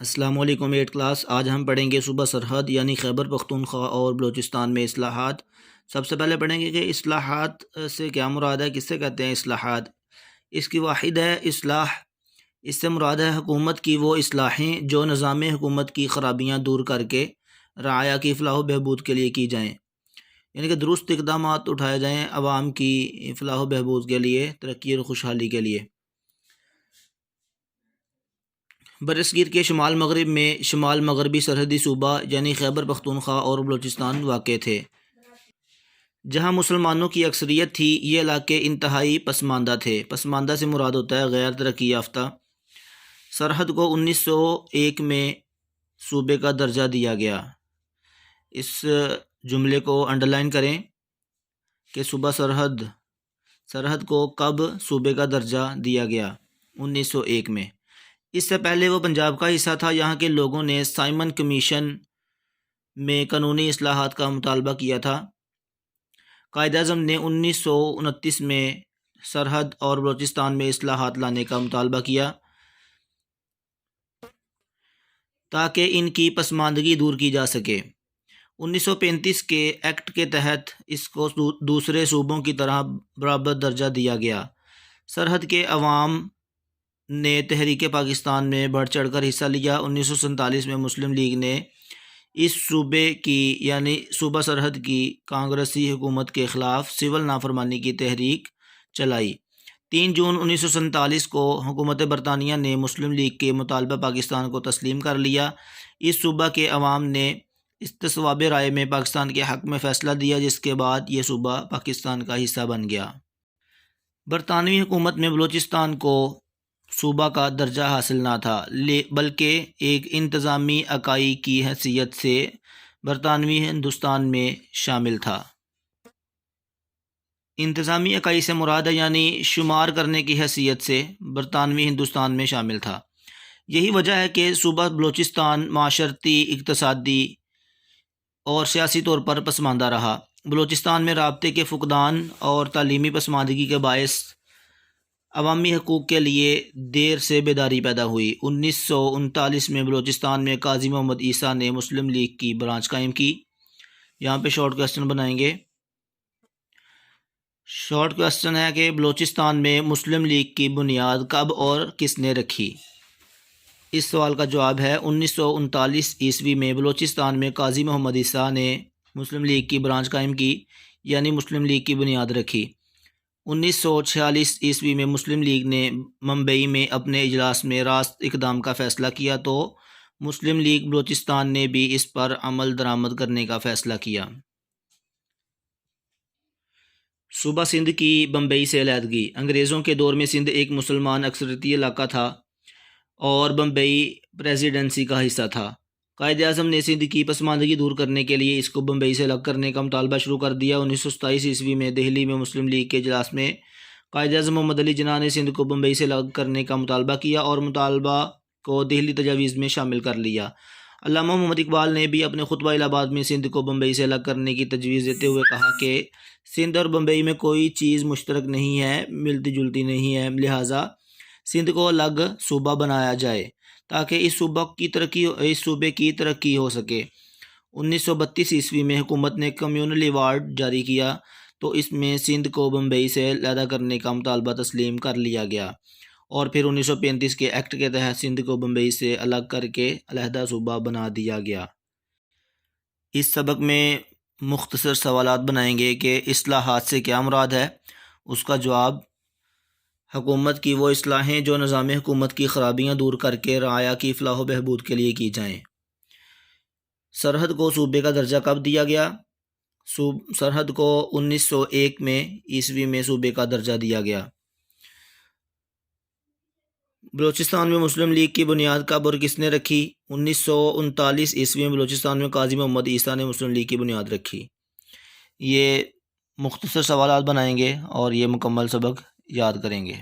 السلام علیکم 8 کلاس۔ آج ہم پڑھیں گے صوبہ سرحد یعنی خیبر پختونخوا اور بلوچستان میں اصلاحات۔ سب سے پہلے پڑھیں گے کہ اصلاحات سے کیا مراد ہے، کس سے کہتے ہیں اصلاحات۔ اس کی واحد ہے اصلاح۔ اس سے مراد ہے حکومت کی وہ اصلاحیں جو نظام حکومت کی خرابیاں دور کر کے رعایا کی فلاح و بہبود کے لیے کی جائیں، یعنی کہ درست اقدامات اٹھائے جائیں عوام کی فلاح و بہبود کے لیے، ترقی اور خوشحالی کے لیے۔ برصغیر کے شمال مغرب میں شمال مغربی سرحدی صوبہ یعنی خیبر پختونخوا اور بلوچستان واقع تھے، جہاں مسلمانوں کی اکثریت تھی۔ یہ علاقے انتہائی پسماندہ تھے۔ پسماندہ سے مراد ہوتا ہے غیر ترقی یافتہ۔ سرحد کو 1901 میں صوبے کا درجہ دیا گیا۔ اس جملے کو انڈرلائن کریں کہ صوبہ سرحد کو کب صوبے کا درجہ دیا گیا؟ 1901 میں۔ اس سے پہلے وہ پنجاب کا حصہ تھا۔ یہاں کے لوگوں نے سائمن کمیشن میں قانونی اصلاحات کا مطالبہ کیا تھا۔ قائد اعظم نے 1929 میں سرحد اور بلوچستان میں اصلاحات لانے کا مطالبہ کیا تاکہ ان کی پسماندگی دور کی جا سکے۔ 1935 کے ایکٹ کے تحت اس کو دوسرے صوبوں کی طرح برابر درجہ دیا گیا۔ سرحد کے عوام نے تحریک پاکستان میں بڑھ چڑھ کر حصہ لیا۔ 1947 میں مسلم لیگ نے اس صوبے کی یعنی صوبہ سرحد کی کانگریسی حکومت کے خلاف سول نافرمانی کی تحریک چلائی۔ 3 جون 1947 کو حکومت برطانیہ نے مسلم لیگ کے مطالبہ پاکستان کو تسلیم کر لیا۔ اس صوبہ کے عوام نے استصواب رائے میں پاکستان کے حق میں فیصلہ دیا، جس کے بعد یہ صوبہ پاکستان کا حصہ بن گیا۔ برطانوی حکومت میں بلوچستان کو صوبہ کا درجہ حاصل نہ تھا، بلکہ ایک انتظامی اکائی کی حیثیت سے برطانوی ہندوستان میں شامل تھا۔ انتظامی اکائی سے مراد ہے یعنی شمار کرنے کی حیثیت سے برطانوی ہندوستان میں شامل تھا۔ یہی وجہ ہے کہ صوبہ بلوچستان معاشرتی، اقتصادی اور سیاسی طور پر پسماندہ رہا۔ بلوچستان میں رابطے کے فقدان اور تعلیمی پسماندگی کے باعث عوامی حقوق کے لیے دیر سے بیداری پیدا ہوئی۔ 1939 میں بلوچستان میں قاضی محمد عیسیٰ نے مسلم لیگ کی برانچ قائم کی۔ یہاں پہ شارٹ کوسچن بنائیں گے۔ شارٹ کوسچن ہے کہ بلوچستان میں مسلم لیگ کی بنیاد کب اور کس نے رکھی؟ اس سوال کا جواب ہے 1939 عیسوی میں بلوچستان میں قاضی محمد عیسیٰ نے مسلم لیگ کی برانچ قائم کی، یعنی مسلم لیگ کی بنیاد رکھی۔ 1946 عیسوی میں مسلم لیگ نے ممبئی میں اپنے اجلاس میں راست اقدام کا فیصلہ کیا تو مسلم لیگ بلوچستان نے بھی اس پر عمل درآمد کرنے کا فیصلہ کیا۔ صوبہ سندھ کی بمبئی سے علیحدگی۔ انگریزوں کے دور میں سندھ ایک مسلمان اکثریتی علاقہ تھا اور بمبئی پریزیڈنسی کا حصہ تھا۔ قائد اعظم نے سندھ کی پسماندگی دور کرنے کے لیے اس کو بمبئی سے الگ کرنے کا مطالبہ شروع کر دیا۔ 1927 عیسوی میں دہلی میں مسلم لیگ کے اجلاس میں قائد اعظم محمد علی جناح نے سندھ کو بمبئی سے الگ کرنے کا مطالبہ کیا اور مطالبہ کو دہلی تجاویز میں شامل کر لیا۔ علامہ محمد اقبال نے بھی اپنے خطبہ الہ آباد میں سندھ کو بمبئی سے الگ کرنے کی تجویز دیتے ہوئے کہا کہ سندھ اور بمبئی میں کوئی چیز مشترک نہیں ہے، ملتی جلتی نہیں ہے، لہٰذا سندھ کو الگ صوبہ بنایا جائے تاکہ اس صوبے کی ترقی ہو سکے۔ 1932 عیسوی میں حکومت نے کمیونل ایوارڈ جاری کیا تو اس میں سندھ کو بمبئی سے علیحدہ کرنے کا مطالبہ تسلیم کر لیا گیا اور پھر 1935 کے ایکٹ کے تحت سندھ کو بمبئی سے الگ کر کے علیحدہ صوبہ بنا دیا گیا۔ اس سبق میں مختصر سوالات بنائیں گے کہ اصلاحات سے کیا مراد ہے۔ اس کا جواب حکومت کی وہ اصلاحیں جو نظام حکومت کی خرابیاں دور کر کے رعایا کی فلاح و بہبود کے لیے کی جائیں۔ سرحد کو صوبے کا درجہ کب دیا گیا؟ سرحد کو 1901 میں عیسوی میں صوبے کا درجہ دیا گیا۔ بلوچستان میں مسلم لیگ کی بنیاد کب اور کس نے رکھی؟ 1939 عیسوی میں بلوچستان میں قاضی محمد عیسیٰ نے مسلم لیگ کی بنیاد رکھی۔ یہ مختصر سوالات بنائیں گے اور یہ مکمل سبق یاد کریں گے۔